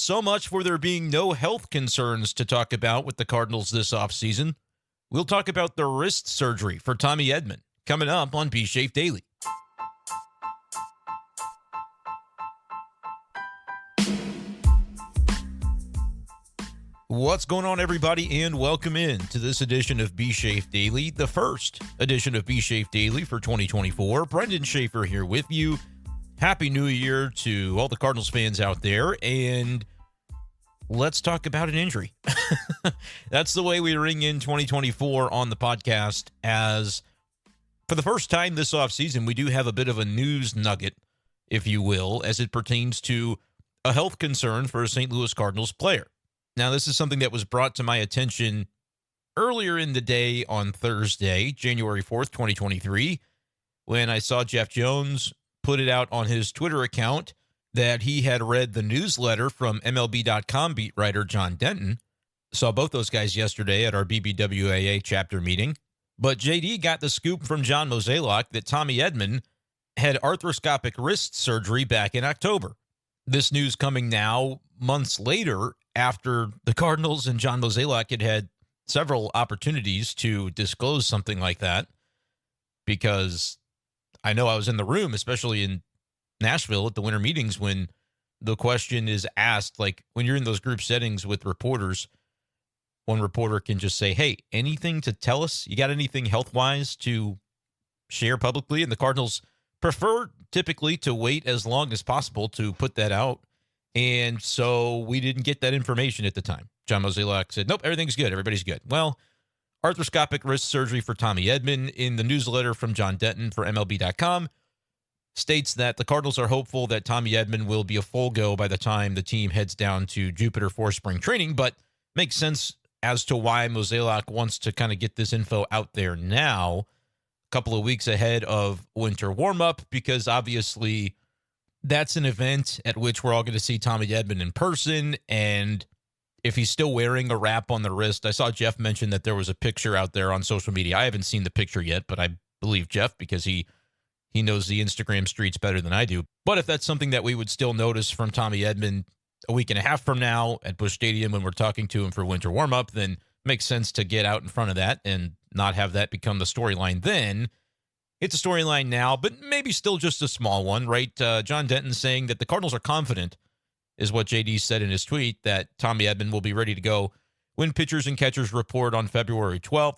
so much for there being no health concerns to talk about with the Cardinals this offseason. We'll talk about the wrist surgery for Tommy Edman coming up on B Shafe Daily. What's going on, everybody, and welcome in to this edition of B Shafe Daily, the first edition of B Shafe Daily for 2024. Brenden Schaeffer here with you. Happy New Year to all the Cardinals fans out there, and let's talk about an injury. That's the way we ring in 2024 on the podcast, as for the first time this offseason, we do have a bit of a news nugget, if you will, as it pertains to a health concern for a St. Louis Cardinals player. Now, this is something that was brought to my attention earlier in the day on Thursday, January 4th, 2023, when I saw Jeff Jones put it out on his Twitter account that he had read the newsletter from MLB.com beat writer John Denton. Saw both those guys yesterday at our BBWAA chapter meeting. But JD got the scoop from John Mozeliak that Tommy Edman had arthroscopic wrist surgery back in October. This news coming now months later after the Cardinals and John Mozeliak had several opportunities to disclose something like that, because I know I was in the room, especially in Nashville at the winter meetings, when the question is asked, like when you're in those group settings with reporters, one reporter can just say, hey, anything to tell us? You got anything health-wise to share publicly? And the Cardinals prefer typically to wait as long as possible to put that out. And so we didn't get that information at the time. John Mozeliak said, nope, everything's good. Everybody's good. Well, arthroscopic wrist surgery for Tommy Edman in the newsletter from John Denton for MLB.com states that the Cardinals are hopeful that Tommy Edman will be a full go by the time the team heads down to Jupiter for spring training, but makes sense as to why Mozeliak wants to kind of get this info out there now, a couple of weeks ahead of winter warm-up, because obviously that's an event at which we're all going to see Tommy Edman in person. And if he's still wearing a wrap on the wrist, I saw Jeff mention that there was a picture out there on social media. I haven't seen the picture yet, but I believe Jeff because he knows the Instagram streets better than I do. But if that's something that we would still notice from Tommy Edman a week and a half from now at Busch Stadium when we're talking to him for winter warm-up, then it makes sense to get out in front of that and not have that become the storyline then. It's a storyline now, but maybe still just a small one, right? John Denton saying that the Cardinals are confident, is what JD said in his tweet, that Tommy Edman will be ready to go when pitchers and catchers report on February 12th.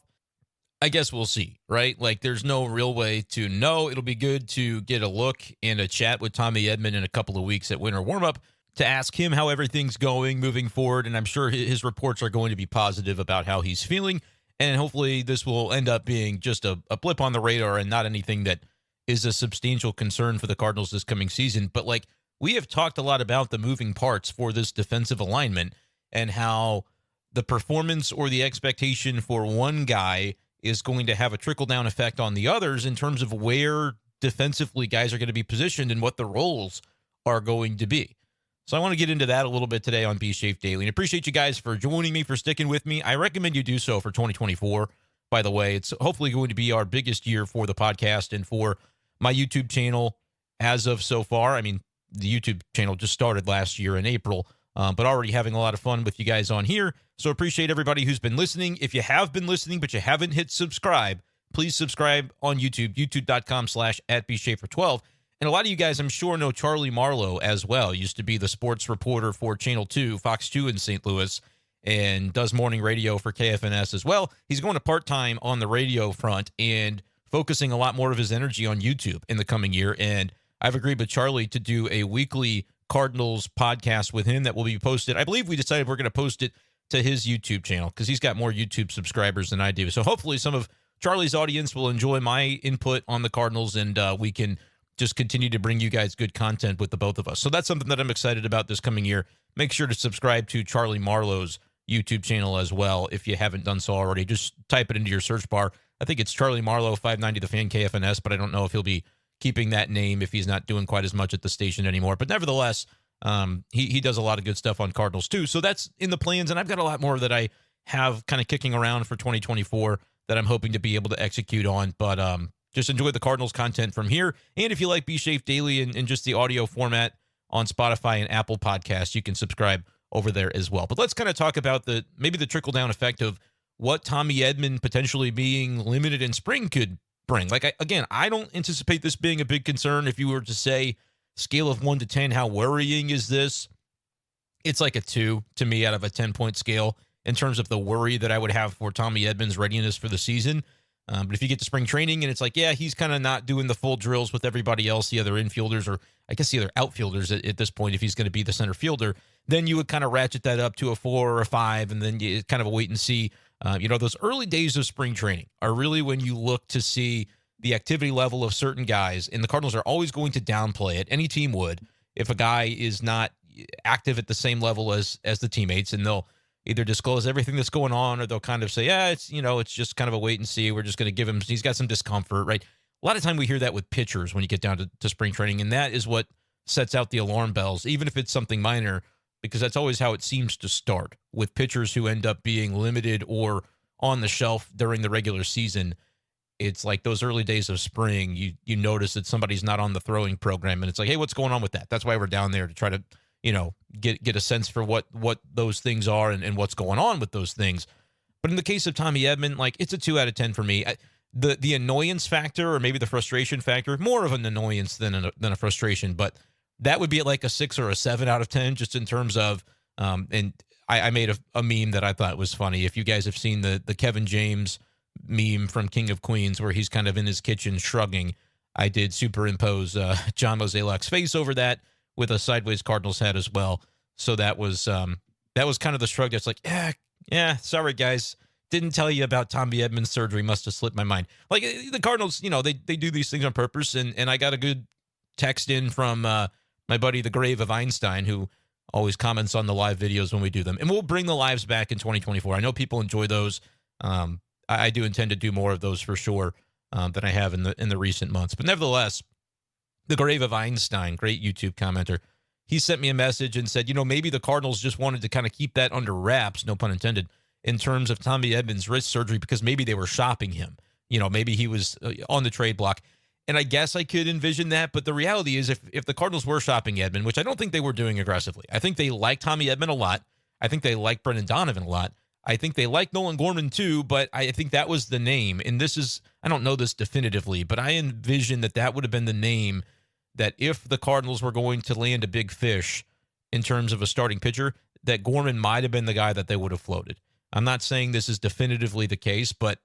I guess we'll see, right? Like, there's no real way to know. It'll be good to get a look and a chat with Tommy Edman in a couple of weeks at winter warm-up to ask him how everything's going moving forward, and I'm sure his reports are going to be positive about how he's feeling. And hopefully this will end up being just a blip on the radar and not anything that is a substantial concern for the Cardinals this coming season. But like, we have talked a lot about the moving parts for this defensive alignment and how the performance or the expectation for one guy is going to have a trickle-down effect on the others in terms of where defensively guys are going to be positioned and what the roles are going to be. So I want to get into that a little bit today on B Shafe Daily. And appreciate you guys for joining me, for sticking with me. I recommend you do so for 2024. By the way, it's hopefully going to be our biggest year for the podcast and for my YouTube channel as of so far. I mean, the YouTube channel just started last year in April, but already having a lot of fun with you guys on here. So appreciate everybody who's been listening. If you have been listening, but you haven't hit subscribe, please subscribe on YouTube, youtube.com/@bschaeffer12. And a lot of you guys, I'm sure, know Charlie Marlowe as well. Used to be the sports reporter for Channel 2, Fox 2 in St. Louis, and does morning radio for KFNS as well. He's going to part-time on the radio front and focusing a lot more of his energy on YouTube in the coming year. And I've agreed with Charlie to do a weekly Cardinals podcast with him that will be posted. I believe we decided we're going to post it to his YouTube channel because he's got more YouTube subscribers than I do. So hopefully some of Charlie's audience will enjoy my input on the Cardinals, and we can just continue to bring you guys good content with the both of us. So that's something that I'm excited about this coming year. Make sure to subscribe to Charlie Marlowe's YouTube channel as well if you haven't done so already. Just type it into your search bar. I think it's Charlie Marlowe 590 The Fan KFNS, but I don't know if he'll be keeping that name if he's not doing quite as much at the station anymore. But nevertheless, he does a lot of good stuff on Cardinals too. So that's in the plans, and I've got a lot more that I have kind of kicking around for 2024 that I'm hoping to be able to execute on. But just enjoy the Cardinals content from here. And if you like B Shafe Daily and just the audio format on Spotify and Apple Podcasts, you can subscribe over there as well. But let's kind of talk about maybe the trickle-down effect of what Tommy Edman potentially being limited in spring could bring. Like, I don't anticipate this being a big concern. If you were to say scale of 1 to 10, how worrying is this? It's like a 2 to me out of a 10-point scale in terms of the worry that I would have for Tommy Edman's readiness for the season. But if you get to spring training and it's like, yeah, he's kind of not doing the full drills with everybody else, the other infielders, or I guess the other outfielders at this point, if he's going to be the center fielder, then you would kind of ratchet that up to a 4 or a 5, and then you kind of a wait and see. Those early days of spring training are really when you look to see the activity level of certain guys, and the Cardinals are always going to downplay it. Any team would if a guy is not active at the same level as the teammates, and they'll either disclose everything that's going on, or they'll kind of say, yeah, it's just kind of a wait and see. We're just going to give him, he's got some discomfort, right? A lot of time we hear that with pitchers when you get down to spring training, and that is what sets out the alarm bells, even if it's something minor, because that's always how it seems to start with pitchers who end up being limited or on the shelf during the regular season. It's like those early days of spring, you notice that somebody's not on the throwing program, and it's like, hey, what's going on with that? That's why we're down there, to try to get a sense for what those things are and what's going on with those things. But in the case of Tommy Edman, like, it's a 2 out of 10 for me. The annoyance factor, or maybe the frustration factor, more of an annoyance than a frustration, but that would be at like a 6 or a 7 out of 10, just in terms of, and I made a meme that I thought was funny. If you guys have seen the Kevin James meme from King of Queens, where he's kind of in his kitchen shrugging, I did superimpose John Mozeliak's face over that with a sideways Cardinals hat as well. So that was kind of the shrug. That's like, yeah, sorry guys, didn't tell you about Tommy Edman's surgery. Must have slipped my mind. Like, the Cardinals, they do these things on purpose, and I got a good text in from my buddy, the Grave of Einstein, who always comments on the live videos when we do them. And we'll bring the lives back in 2024. I know people enjoy those. I do intend to do more of those for sure than I have in the recent months. But nevertheless, the Grave of Einstein, great YouTube commenter, he sent me a message and said, maybe the Cardinals just wanted to kind of keep that under wraps, no pun intended, in terms of Tommy Edman's wrist surgery, because maybe they were shopping him. Maybe he was on the trade block. And I guess I could envision that, but the reality is if the Cardinals were shopping Edman, which I don't think they were doing aggressively, I think they like Tommy Edman a lot. I think they like Brendan Donovan a lot. I think they like Nolan Gorman too, but I think that was the name. And I don't know this definitively, but I envision that would have been the name that if the Cardinals were going to land a big fish in terms of a starting pitcher, that Gorman might have been the guy that they would have floated. I'm not saying this is definitively the case, but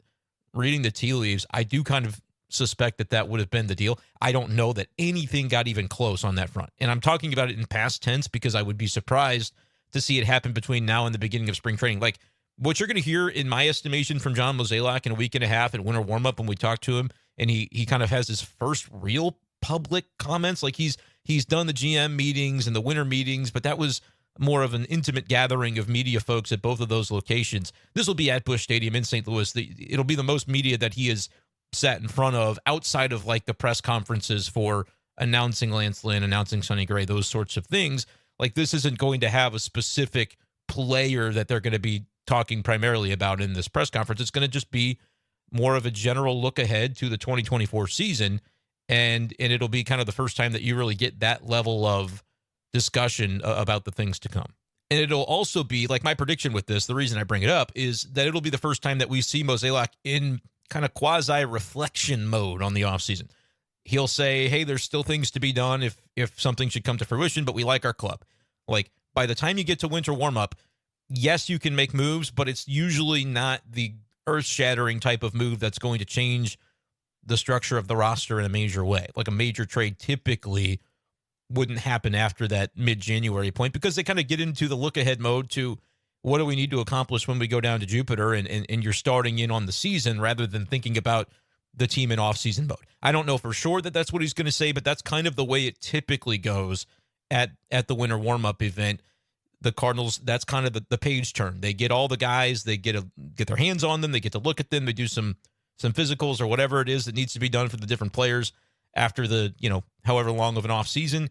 reading the tea leaves, I do kind of suspect that would have been the deal. I don't know that anything got even close on that front. And I'm talking about it in past tense because I would be surprised to see it happen between now and the beginning of spring training. Like, what you're going to hear, in my estimation, from John Mozeliak in a week and a half at winter warmup when we talk to him, and he kind of has his first real public comments. Like, he's done the GM meetings and the winter meetings, but that was more of an intimate gathering of media folks at both of those locations. This will be at Busch Stadium in St. Louis. It'll be the most media that he has sat in front of outside of like the press conferences for announcing Lance Lynn, announcing Sonny Gray, those sorts of things. Like, this isn't going to have a specific player that they're going to be talking primarily about in this press conference. It's going to just be more of a general look ahead to the 2024 season. And it'll be kind of the first time that you really get that level of discussion about the things to come. And it'll also be, like, my prediction with this, the reason I bring it up, is that it'll be the first time that we see Mozeliak in kind of quasi-reflection mode on the offseason. He'll say, hey, there's still things to be done if something should come to fruition, but we like our club. Like, by the time you get to winter warm-up, yes, you can make moves, but it's usually not the earth-shattering type of move that's going to change the structure of the roster in a major way. Like, a major trade typically wouldn't happen after that mid-January point, because they kind of get into the look-ahead mode to what do we need to accomplish when we go down to Jupiter, and you're starting in on the season rather than thinking about the team in off-season mode. I don't know for sure that that's what he's going to say, but that's kind of the way it typically goes at the winter warm-up event. The Cardinals, that's kind of the page turn. They get all the guys, they get their hands on them, they get to look at them, they do some physicals or whatever it is that needs to be done for the different players after the, however long of an off season,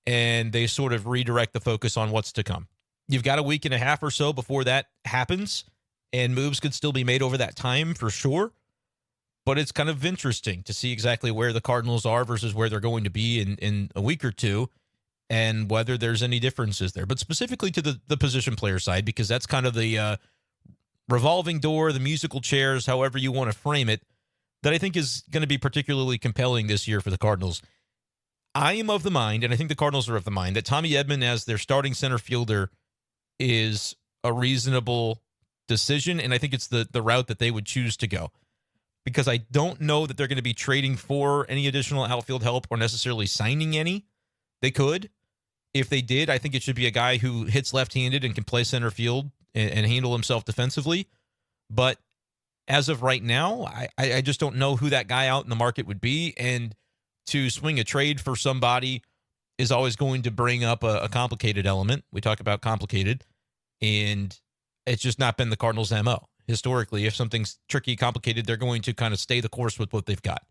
and they sort of redirect the focus on what's to come. You've got a week and a half or so before that happens, and moves could still be made over that time for sure, but it's kind of interesting to see exactly where the Cardinals are versus where they're going to be in a week or two. and whether there's any differences there. But specifically to the position player side, because that's kind of the revolving door, the musical chairs, however you want to frame it, that I think is going to be particularly compelling this year for the Cardinals. I am of the mind, and I think the Cardinals are of the mind, that Tommy Edman as their starting center fielder is a reasonable decision, and I think it's the route that they would choose to go. Because I don't know that they're going to be trading for any additional outfield help or necessarily signing any. They could. If they did, I think it should be a guy who hits left-handed and can play center field and handle himself defensively. But as of right now, I just don't know who that guy out in the market would be. And to swing a trade for somebody is always going to bring up a complicated element. We talk about complicated, and it's just not been the Cardinals' MO. Historically, if something's tricky, complicated, they're going to kind of stay the course with what they've got.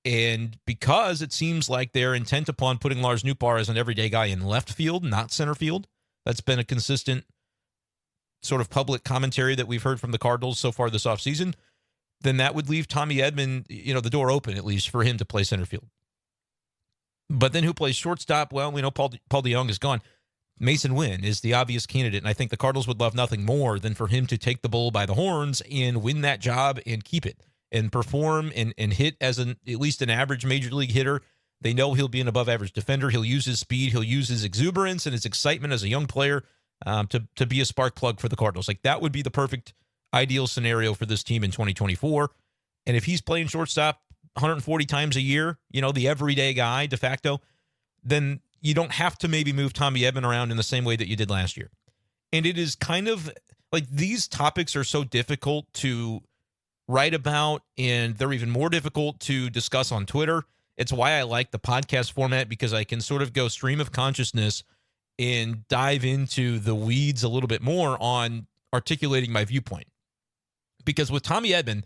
And because it seems like they're intent upon putting Lars Nootbaar as an everyday guy in left field, not center field, that's been a consistent sort of public commentary that we've heard from the Cardinals so far this offseason, then that would leave Tommy Edman, the door open at least for him to play center field. But then who plays shortstop? Well, we know Paul DeJong is gone. Mason Wynn is the obvious candidate, and I think the Cardinals would love nothing more than for him to take the bull by the horns and win that job and keep it and perform and hit as at least an average major league hitter. They know he'll be an above-average defender. He'll use his speed. He'll use his exuberance and his excitement as a young player to be a spark plug for the Cardinals. Like, that would be the perfect ideal scenario for this team in 2024. And if he's playing shortstop 140 times a year, the everyday guy de facto, then you don't have to maybe move Tommy Edman around in the same way that you did last year. And it is kind of like these topics are so difficult to write about, and they're even more difficult to discuss on Twitter. It's why I like the podcast format, because I can sort of go stream of consciousness and dive into the weeds a little bit more on articulating my viewpoint. Because with Tommy Edman,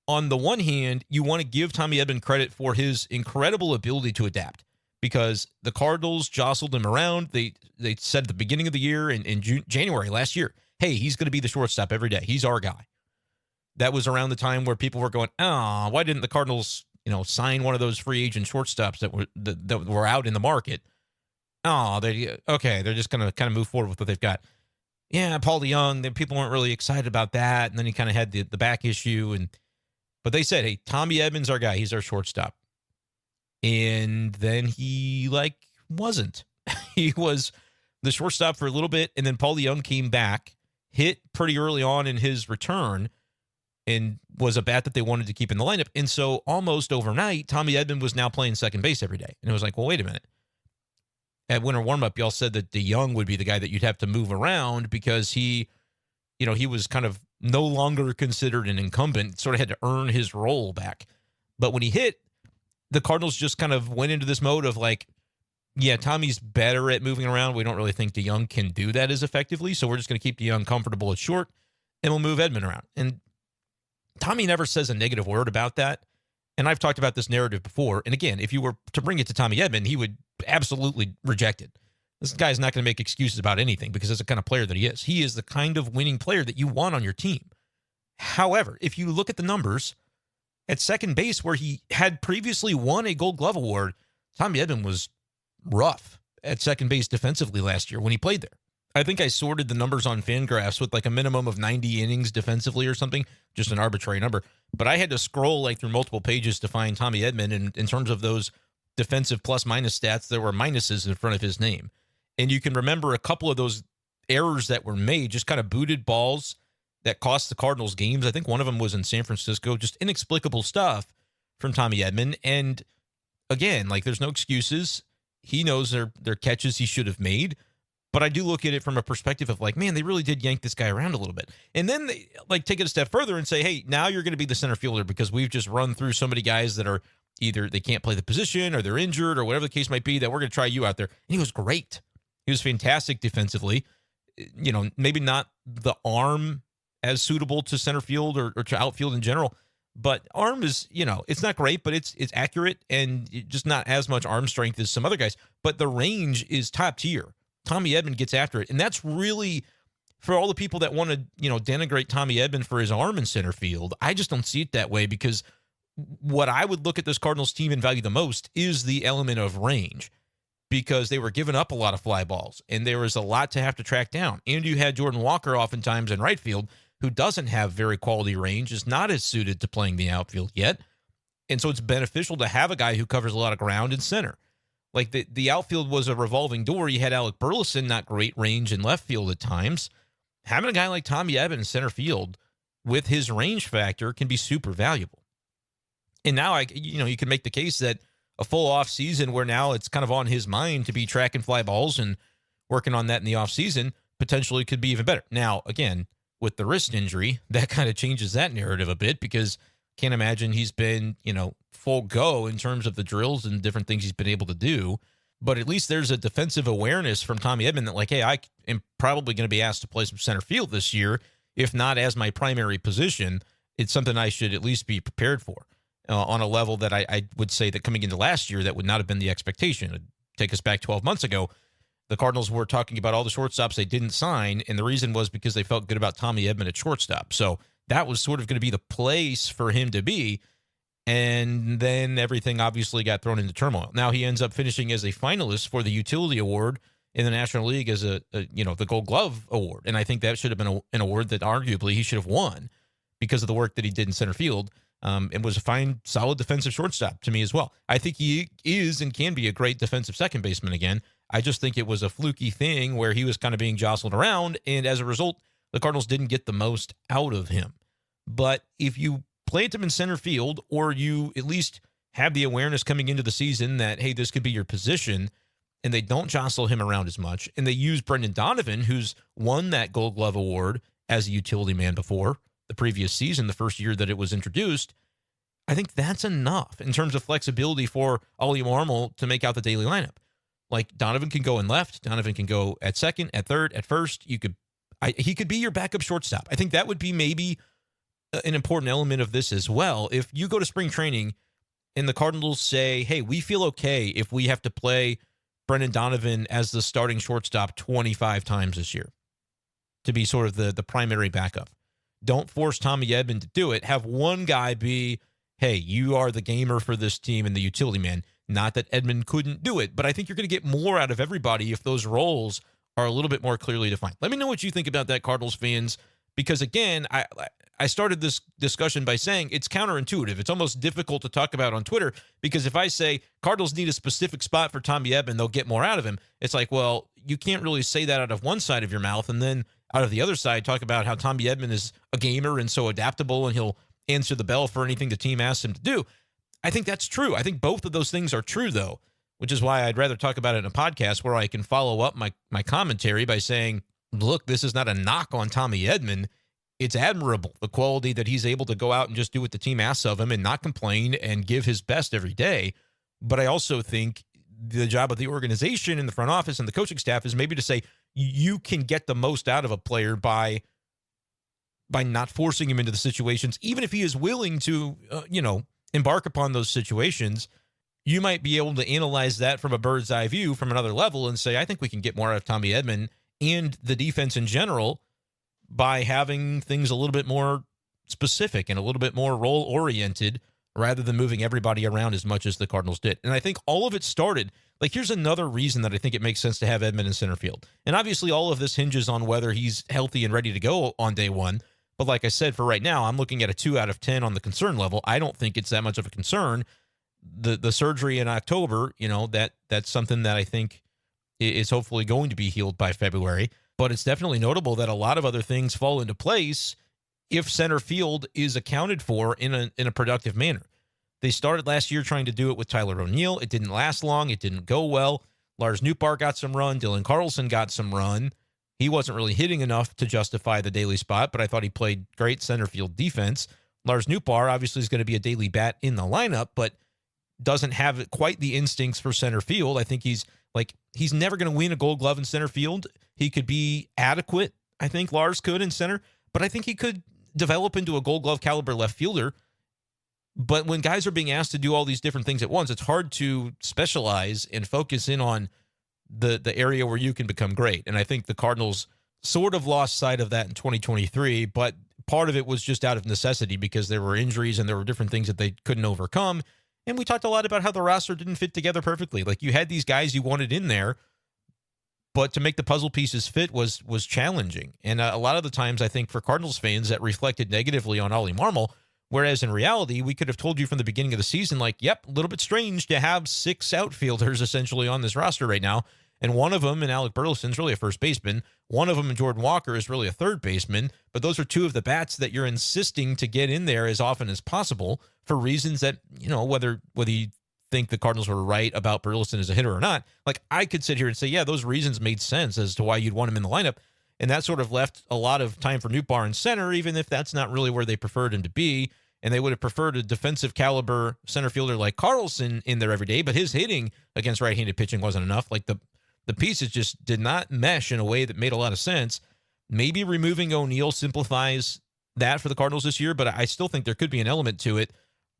on the one hand, you want to give Tommy Edman credit for his incredible ability to adapt. Because the Cardinals jostled him around. They said at the beginning of the year, in January last year, hey, he's going to be the shortstop every day. He's our guy. That was around the time where people were going, why didn't the Cardinals, sign one of those free agent shortstops that were out in the market? They're just going to kind of move forward with what they've got. Yeah, Paul DeJong, people weren't really excited about that, and then he kind of had the back issue, but they said, hey, Tommy Edman's our guy. He's our shortstop. And then he wasn't. He was the shortstop for a little bit, and then Paul DeJong came back, hit pretty early on in his return, and was a bat that they wanted to keep in the lineup. And so almost overnight, Tommy Edman was now playing second base every day. And it was like, well, wait a minute. At winter warmup, y'all said that DeJong would be the guy that you'd have to move around because he was kind of no longer considered an incumbent, sort of had to earn his role back. But when he hit, the Cardinals just kind of went into this mode of like, yeah, Tommy's better at moving around. We don't really think DeJong can do that as effectively, so we're just going to keep DeJong comfortable at short, and we'll move Edman around. And Tommy never says a negative word about that, and I've talked about this narrative before. And again, if you were to bring it to Tommy Edman, he would absolutely reject it. This guy's not going to make excuses about anything because that's the kind of player that he is. He is the kind of winning player that you want on your team. However, if you look at the numbers, at second base, where he had previously won a Gold Glove award, Tommy Edman was rough at second base defensively last year when he played there. I think I sorted the numbers on Fangraphs with like a minimum of 90 innings defensively or something, just an arbitrary number. But I had to scroll through multiple pages to find Tommy Edman in terms of those defensive plus-minus stats. There were minuses in front of his name. And you can remember a couple of those errors that were made, just kind of booted balls that cost the Cardinals games. I think one of them was in San Francisco, just inexplicable stuff from Tommy Edman. And again, there's no excuses. He knows they're catches he should have made. But I do look at it from a perspective of man, they really did yank this guy around a little bit. And then they take it a step further and say, hey, now you're going to be the center fielder because we've just run through so many guys that are either they can't play the position or they're injured or whatever the case might be, that we're going to try you out there. And he was great. He was fantastic defensively. Maybe not the arm as suitable to center field or to outfield in general. But arm is, it's not great, but it's accurate and just not as much arm strength as some other guys. But the range is top tier. Tommy Edman gets after it. And that's really, for all the people that want to, denigrate Tommy Edman for his arm in center field, I just don't see it that way, because what I would look at this Cardinals team and value the most is the element of range. because they were giving up a lot of fly balls, and there was a lot to have to track down. And you had Jordan Walker oftentimes in right field, who doesn't have very quality range, is not as suited to playing the outfield yet. And so it's beneficial to have a guy who covers a lot of ground in center. Like the outfield was a revolving door. You had Alec Burleson, not great range in left field at times. Having a guy like Tommy Edman in center field with his range factor can be super valuable. And now you can make the case that a full off season where now it's kind of on his mind to be tracking fly balls and working on that in the off season potentially could be even better. Now, again, with the wrist injury, that kind of changes that narrative a bit, because can't imagine he's been, full go in terms of the drills and different things he's been able to do. But at least there's a defensive awareness from Tommy Edman that, like, hey, I am probably going to be asked to play some center field this year, if not as my primary position. It's something I should at least be prepared for on a level that I would say that coming into last year, that would not have been the expectation. It'd take us back 12 months ago. The Cardinals were talking about all the shortstops they didn't sign, and the reason was because they felt good about Tommy Edman at shortstop. So that was sort of going to be the place for him to be. And then everything obviously got thrown into turmoil. Now he ends up finishing as a finalist for the utility award in the National League as the Gold Glove award. And I think that should have been an award that arguably he should have won because of the work that he did in center field. And was a fine, solid defensive shortstop to me as well. I think he is and can be a great defensive second baseman again. I just think it was a fluky thing where he was kind of being jostled around, and as a result, the Cardinals didn't get the most out of him. But if you plant him in center field, or you at least have the awareness coming into the season that, hey, this could be your position, and they don't jostle him around as much, and they use Brendan Donovan, who's won that Gold Glove award as a utility man before the previous season, the first year that it was introduced, I think that's enough in terms of flexibility for Ollie Marmol to make out the daily lineup. Like, Donovan can go in left, Donovan can go at second, at third, at first. He could be your backup shortstop. I think that would be maybe an important element of this as well. If you go to spring training and the Cardinals say, hey, we feel okay if we have to play Brendan Donovan as the starting shortstop 25 times this year to be sort of the primary backup. Don't force Tommy Edman to do it. Have one guy be, hey, you are the gamer for this team and the utility man. Not that Edman couldn't do it, but I think you're going to get more out of everybody if those roles are a little bit more clearly defined. Let me know what you think about that, Cardinals fans, because, again, I started this discussion by saying it's counterintuitive. It's almost difficult to talk about on Twitter, because if I say Cardinals need a specific spot for Tommy Edman, they'll get more out of him. It's like, well, you can't really say that out of one side of your mouth and then out of the other side talk about how Tommy Edman is a gamer and so adaptable and he'll answer the bell for anything the team asks him to do. I think that's true. I think both of those things are true, though, which is why I'd rather talk about it in a podcast where I can follow up my commentary by saying, look, this is not a knock on Tommy Edman. It's admirable, the quality that he's able to go out and just do what the team asks of him and not complain and give his best every day. But I also think the job of the organization and the front office and the coaching staff is maybe to say you can get the most out of a player by not forcing him into the situations, even if he is willing to, embark upon those situations. You might be able to analyze that from a bird's eye view from another level and say, I think we can get more out of Tommy Edman and the defense in general by having things a little bit more specific and a little bit more role-oriented rather than moving everybody around as much as the Cardinals did. And I think all of it started, like, here's another reason that I think it makes sense to have Edman in center field. And obviously all of this hinges on whether he's healthy and ready to go on day one. But like I said, for right now, I'm looking at a 2 out of 10 on the concern level. I don't think it's that much of a concern. The surgery in October, that's something that I think is hopefully going to be healed by February. But it's definitely notable that a lot of other things fall into place if center field is accounted for in a productive manner. They started last year trying to do it with Tyler O'Neill. It didn't last long. It didn't go well. Lars Nootbaar got some run. Dylan Carlson got some run. He wasn't really hitting enough to justify the daily spot, but I thought he played great center field defense. Lars Nootbaar obviously is going to be a daily bat in the lineup, but doesn't have quite the instincts for center field. I think he's never going to win a Gold Glove in center field. He could be adequate. I think Lars could in center, but I think he could develop into a Gold Glove caliber left fielder. But when guys are being asked to do all these different things at once, it's hard to specialize and focus in on the area where you can become great. And I think the Cardinals sort of lost sight of that in 2023, but part of it was just out of necessity because there were injuries and there were different things that they couldn't overcome. And we talked a lot about how the roster didn't fit together perfectly. Like, you had these guys you wanted in there, but to make the puzzle pieces fit was challenging. And a lot of the times, I think, for Cardinals fans, that reflected negatively on Ollie Marmol, whereas in reality, we could have told you from the beginning of the season, like, yep, a little bit strange to have 6 outfielders essentially on this roster right now. And one of them, and Alec Burleson's really a first baseman. One of them, and Jordan Walker, is really a third baseman. But those are 2 of the bats that you're insisting to get in there as often as possible for reasons that, whether you think the Cardinals were right about Burleson as a hitter or not, like, I could sit here and say, yeah, those reasons made sense as to why you'd want him in the lineup. And that sort of left a lot of time for Nootbaar in center, even if that's not really where they preferred him to be. And they would have preferred a defensive caliber center fielder like Carlson in there every day, but his hitting against right-handed pitching wasn't enough. Like, the pieces just did not mesh in a way that made a lot of sense. Maybe removing O'Neill simplifies that for the Cardinals this year, but I still think there could be an element to it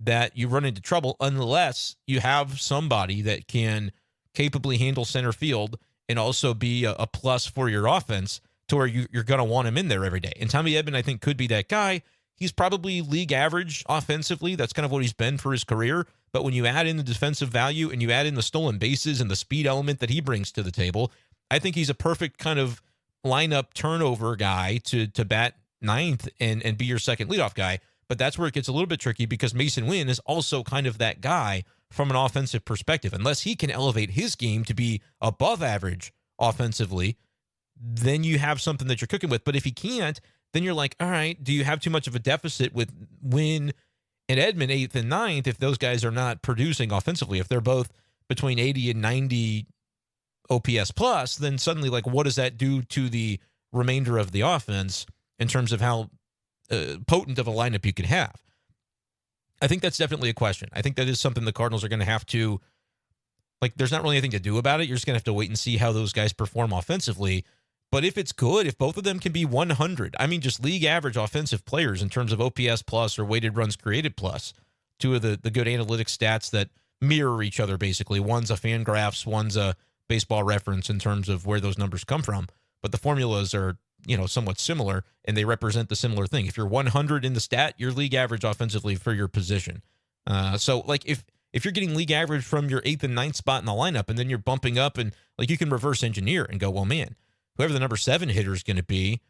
that you run into trouble unless you have somebody that can capably handle center field and also be a plus for your offense to where you're going to want him in there every day. And Tommy Edman, I think, could be that guy. He's probably league average offensively. That's kind of what he's been for his career. But when you add in the defensive value and you add in the stolen bases and the speed element that he brings to the table, I think he's a perfect kind of lineup turnover guy to bat ninth and be your second leadoff guy. But that's where it gets a little bit tricky because Mason Wynn is also kind of that guy from an offensive perspective. Unless he can elevate his game to be above average offensively, then you have something that you're cooking with. But if he can't, then you're like, all right, do you have too much of a deficit with Wynn and Edman 8th and 9th if those guys are not producing offensively? If they're both between 80 and 90 OPS plus, then suddenly, like, what does that do to the remainder of the offense in terms of how potent of a lineup you could have? I think that's definitely a question. I think that is something the Cardinals are going to have to, like, there's not really anything to do about it. You're just going to have to wait and see how those guys perform offensively. But if it's good, if both of them can be 100, I mean, just league average offensive players in terms of OPS plus or weighted runs created plus, 2 of the good analytic stats that mirror each other, basically. One's a Fangraphs, one's a Baseball Reference in terms of where those numbers come from. But the formulas are, somewhat similar, and they represent the similar thing. If you're 100 in the stat, you're league average offensively for your position. So, like, if you're getting league average from your 8th and 9th spot in the lineup, and then you're bumping up, and, like, you can reverse engineer and go, well, man, whoever the number 7 hitter is going to be,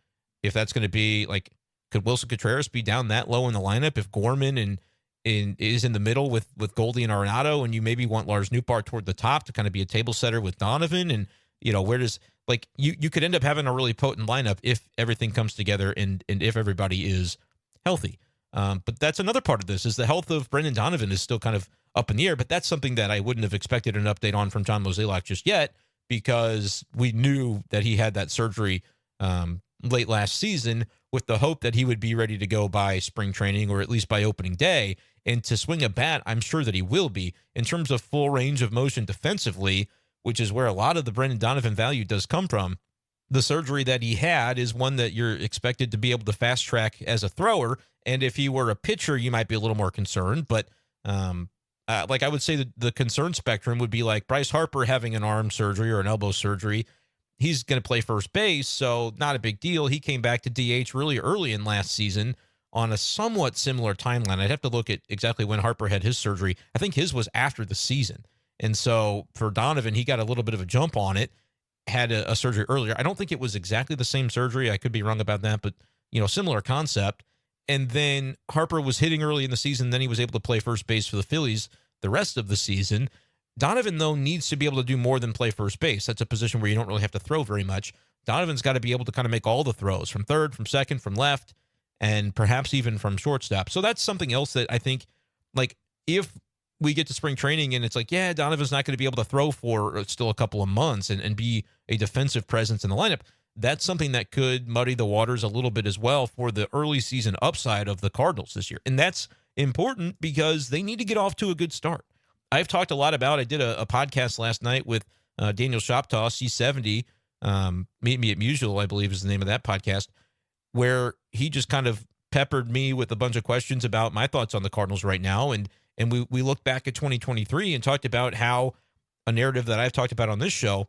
if that's going to be, like, could Wilson Contreras be down that low in the lineup if Gorman is in the middle with Goldie and Arenado, and you maybe want Lars Nootbaar toward the top to kind of be a table setter with Donovan, and, where does, like, you could end up having a really potent lineup if everything comes together and if everybody is healthy. But that's another part of this, is the health of Brendan Donovan is still kind of up in the air, but that's something that I wouldn't have expected an update on from John Mozeliak just yet, because we knew that he had that surgery late last season with the hope that he would be ready to go by spring training or at least by opening day. And to swing a bat, I'm sure that he will be. In terms of full range of motion defensively, which is where a lot of the Brendan Donovan value does come from, the surgery that he had is one that you're expected to be able to fast track as a thrower. And if he were a pitcher, you might be a little more concerned. But like, I would say that the concern spectrum would be like Bryce Harper having an arm surgery or an elbow surgery. He's going to play first base, so not a big deal. He came back to DH really early in last season on a somewhat similar timeline. I'd have to look at exactly when Harper had his surgery. I think his was after the season. And so for Donovan, he got a little bit of a jump on it, had a surgery earlier. I don't think it was exactly the same surgery. I could be wrong about that, but, similar concept. And then Harper was hitting early in the season. Then he was able to play first base for the Phillies the rest of the season. Donovan, though, needs to be able to do more than play first base. That's a position where you don't really have to throw very much. Donovan's got to be able to kind of make all the throws from third, from second, from left, and perhaps even from shortstop. So that's something else that I think, like, if we get to spring training and it's like, yeah, Donovan's not going to be able to throw for still a couple of months and be a defensive presence in the lineup, that's something that could muddy the waters a little bit as well for the early season upside of the Cardinals this year. And that's important because they need to get off to a good start. I've talked a lot about, I did a podcast last night with Daniel Shoptaw, C70, Meet Me at Musial, I believe is the name of that podcast, where he just kind of peppered me with a bunch of questions about my thoughts on the Cardinals right now. And we looked back at 2023 and talked about how a narrative that I've talked about on this show,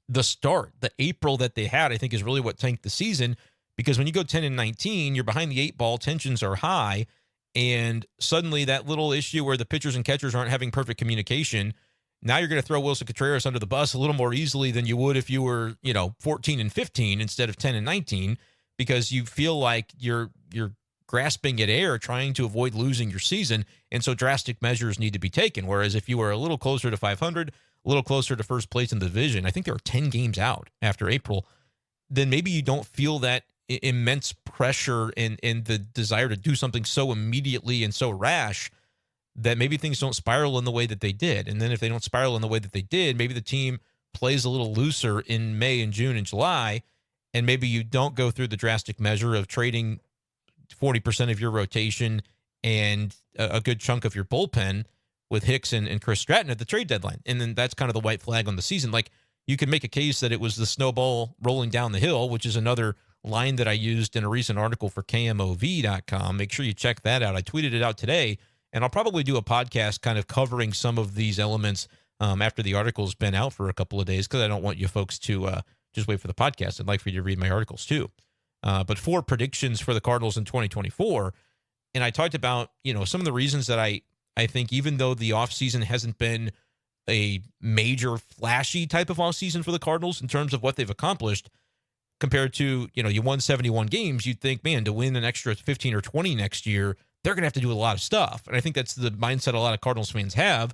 the start, the April that they had, I think is really what tanked the season, because when you go 10-19, you're behind the 8 ball, tensions are high, And suddenly that little issue where the pitchers and catchers aren't having perfect communication, now you're going to throw Wilson Contreras under the bus a little more easily than you would if you were, 14 and 15 instead of 10 and 19, because you feel like you're grasping at air trying to avoid losing your season. And so drastic measures need to be taken. Whereas if you were a little closer to 500, a little closer to first place in the division, I think there are 10 games out after April, then maybe you don't feel that immense pressure and the desire to do something so immediately and so rash that maybe things don't spiral in the way that they did. And then if they don't spiral in the way that they did, maybe the team plays a little looser in May and June and July, and maybe you don't go through the drastic measure of trading 40% of your rotation and a good chunk of your bullpen with Hicks and Chris Stratton at the trade deadline. And then that's kind of the white flag on the season. Like, you could make a case that it was the snowball rolling down the hill, which is another line that I used in a recent article for KMOV.com. Make sure you check that out. I tweeted it out today, and I'll probably do a podcast kind of covering some of these elements after the article's been out for a couple of days, because I don't want you folks to just wait for the podcast. I'd like for you to read my articles too. But 4 predictions for the Cardinals in 2024. And I talked about, some of the reasons that I think, even though the offseason hasn't been a major flashy type of offseason for the Cardinals in terms of what they've accomplished, compared to, you won 71 games, you'd think, man, to win an extra 15 or 20 next year, they're going to have to do a lot of stuff. And I think that's the mindset a lot of Cardinals fans have.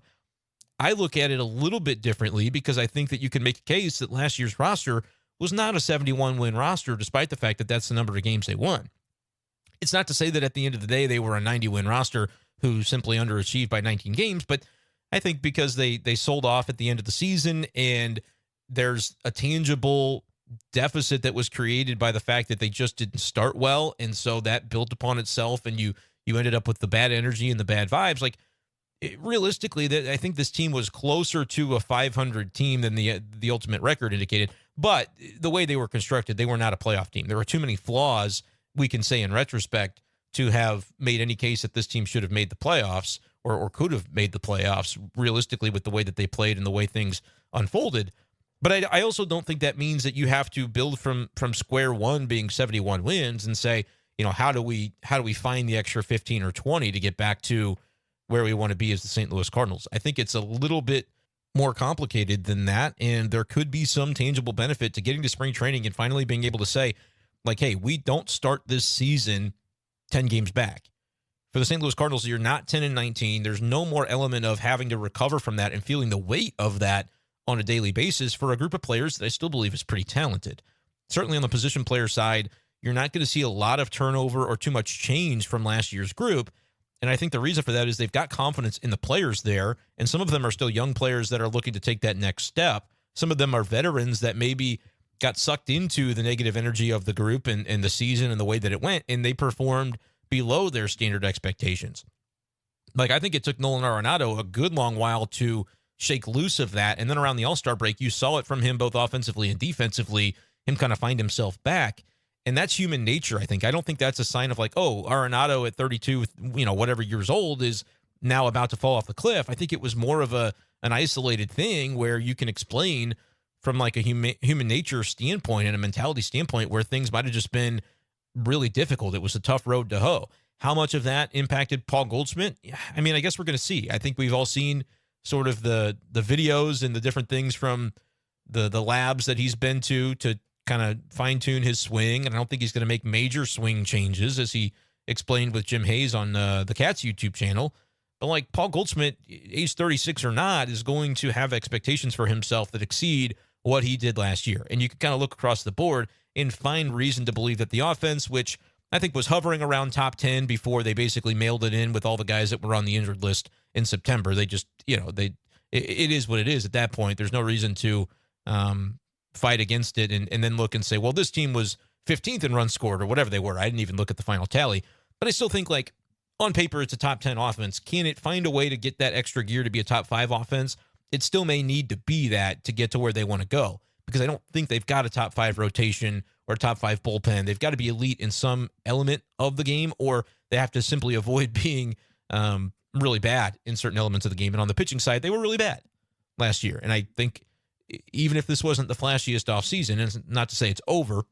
I look at it a little bit differently, because I think that you can make a case that last year's roster was not a 71-win roster, despite the fact that that's the number of games they won. It's not to say that at the end of the day they were a 90-win roster who simply underachieved by 19 games, but I think because they sold off at the end of the season, and there's a tangible deficit that was created by the fact that they just didn't start well, and so that built upon itself, and you ended up with the bad energy and the bad vibes. Like, realistically, I think this team was closer to a 500 team than the ultimate record indicated. But the way they were constructed, they were not a playoff team. There were too many flaws, we can say in retrospect, to have made any case that this team should have made the playoffs or could have made the playoffs, realistically, with the way that they played and the way things unfolded. But I also don't think that means that you have to build from square one, being 71 wins, and say, how do we find the extra 15 or 20 to get back to where we want to be as the St. Louis Cardinals. I think it's a little bit more complicated than that, and there could be some tangible benefit to getting to spring training and finally being able to say, like, hey, we don't start this season 10 games back. For the St. Louis Cardinals, you're not 10 and 19. There's no more element of having to recover from that and feeling the weight of that on a daily basis for a group of players that I still believe is pretty talented. Certainly on the position player side, you're not going to see a lot of turnover or too much change from last year's group. And I think the reason for that is they've got confidence in the players there, and some of them are still young players that are looking to take that next step. Some of them are veterans that maybe got sucked into the negative energy of the group and the season and the way that it went, and they performed below their standard expectations. Like, I think it took Nolan Arenado a good long while to shake loose of that, and then around the All-Star break, you saw it from him both offensively and defensively, him kind of find himself back. And that's human nature, I think. I don't think that's a sign of like, oh, Arenado at 32, whatever years old is now about to fall off the cliff. I think it was more of an isolated thing where you can explain from like a human nature standpoint and a mentality standpoint where things might have just been really difficult. It was a tough road to hoe. How much of that impacted Paul Goldschmidt? I mean, I guess we're going to see. I think we've all seen sort of the videos and the different things from the labs that he's been to kind of fine-tune his swing, and I don't think he's going to make major swing changes, as he explained with Jim Hayes on the Cats YouTube channel. But like Paul Goldschmidt, age 36 or not, is going to have expectations for himself that exceed what he did last year. And you can kind of look across the board and find reason to believe that the offense, which I think was hovering around top 10 before they basically mailed it in with all the guys that were on the injured list in September, they just, it is what it is at that point. There's no reason to fight against it and then look and say, well, this team was 15th in runs scored or whatever they were. I didn't even look at the final tally. But I still think, like, on paper, it's a top 10 offense. Can it find a way to get that extra gear to be a top 5 offense? It still may need to be that to get to where they want to go, because I don't think they've got a top 5 rotation or a top 5 bullpen. They've got to be elite in some element of the game, or they have to simply avoid being really bad in certain elements of the game. And on the pitching side, they were really bad last year. And I think even if this wasn't the flashiest offseason, and it's not to say it's over,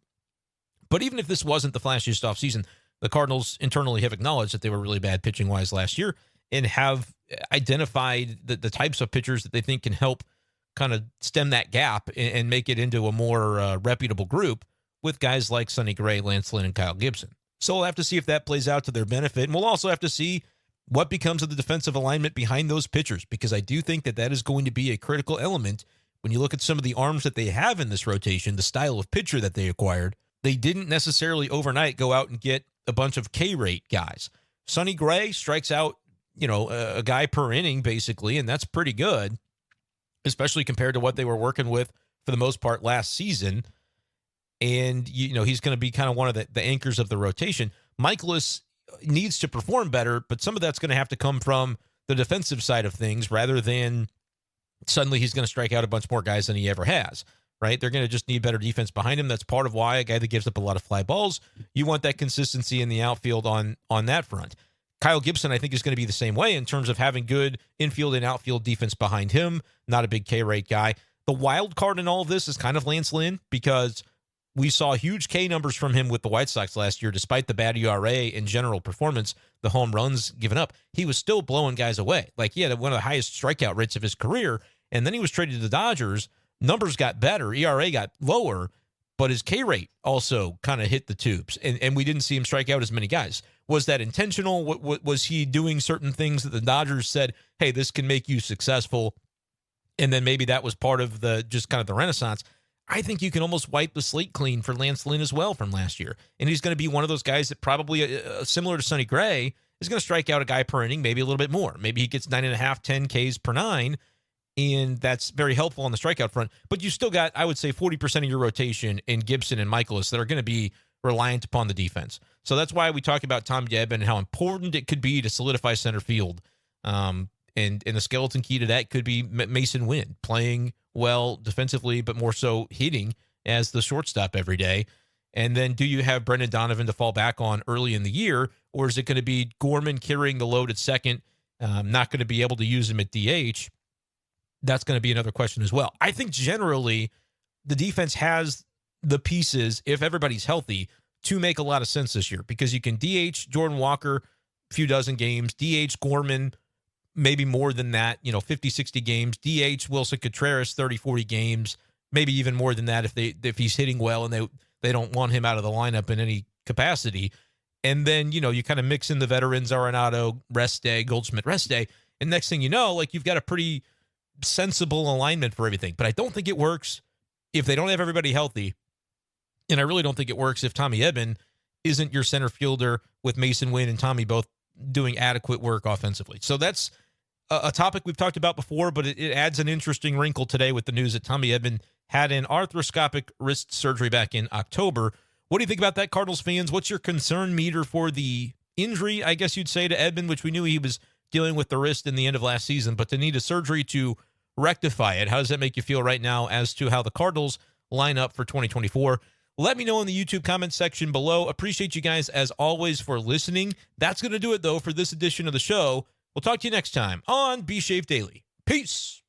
but even if this wasn't the flashiest offseason, the Cardinals internally have acknowledged that they were really bad pitching-wise last year and have identified the types of pitchers that they think can help kind of stem that gap and make it into a more reputable group with guys like Sonny Gray, Lance Lynn, and Kyle Gibson. So we'll have to see if that plays out to their benefit. And we'll also have to see what becomes of the defensive alignment behind those pitchers, because I do think that that is going to be a critical element when you look at some of the arms that they have in this rotation, the style of pitcher that they acquired. They didn't necessarily overnight go out and get a bunch of K-rate guys. Sonny Gray strikes out, a guy per inning, basically, and that's pretty good, especially compared to what they were working with for the most part last season. And, he's going to be kind of one of the anchors of the rotation. Michaelis needs to perform better, but some of that's going to have to come from the defensive side of things rather than suddenly he's going to strike out a bunch more guys than he ever has, right? They're going to just need better defense behind him. That's part of why a guy that gives up a lot of fly balls, you want that consistency in the outfield on that front. Kyle Gibson, I think, is going to be the same way in terms of having good infield and outfield defense behind him, not a big K-rate guy. The wild card in all of this is kind of Lance Lynn, because we saw huge K numbers from him with the White Sox last year, despite the bad ERA and general performance, the home runs given up. He was still blowing guys away. Like, he had one of the highest strikeout rates of his career, and then he was traded to the Dodgers. Numbers got better, ERA got lower, but his K rate also kind of hit the tubes, and we didn't see him strike out as many guys. Was that intentional? Was he doing certain things that the Dodgers said, hey, this can make you successful, and then maybe that was part of the just kind of the renaissance? I think you can almost wipe the slate clean for Lance Lynn as well from last year. And he's going to be one of those guys that probably, similar to Sonny Gray, is going to strike out a guy per inning, maybe a little bit more. Maybe he gets 9.5, 10 Ks per 9, and that's very helpful on the strikeout front. But you still got, I would say, 40% of your rotation in Gibson and Michaelis that are going to be reliant upon the defense. So that's why we talk about Tommy Edman and how important it could be to solidify center field. And the skeleton key to that could be Mason Wynn playing well defensively, but more so hitting as the shortstop every day. And then do you have Brendan Donovan to fall back on early in the year, or is it going to be Gorman carrying the load at second, not going to be able to use him at DH? That's going to be another question as well. I think generally the defense has the pieces, if everybody's healthy, to make a lot of sense this year, because you can DH Jordan Walker a few dozen games, DH Gorman maybe more than that, 50, 60 games, DH Wilson Contreras 30, 40 games, maybe even more than that if he's hitting well and they don't want him out of the lineup in any capacity. And then, you kind of mix in the veterans, Arenado, rest day, Goldschmidt, rest day, and next thing you know, like, you've got a pretty sensible alignment for everything. But I don't think it works if they don't have everybody healthy, and I really don't think it works if Tommy Edman isn't your center fielder with Mason Wynn and Tommy both doing adequate work offensively. So that's a topic we've talked about before, but it adds an interesting wrinkle today with the news that Tommy Edman had an arthroscopic wrist surgery back in October. What do you think about that, Cardinals fans? What's your concern meter for the injury, I guess you'd say, to Edman, which we knew he was dealing with the wrist in the end of last season, but to need a surgery to rectify it, how does that make you feel right now as to how the Cardinals line up for 2024? Let me know in the YouTube comment section below. Appreciate you guys, as always, for listening. That's going to do it, though, for this edition of the show. We'll talk to you next time on Be Safe Daily. Peace.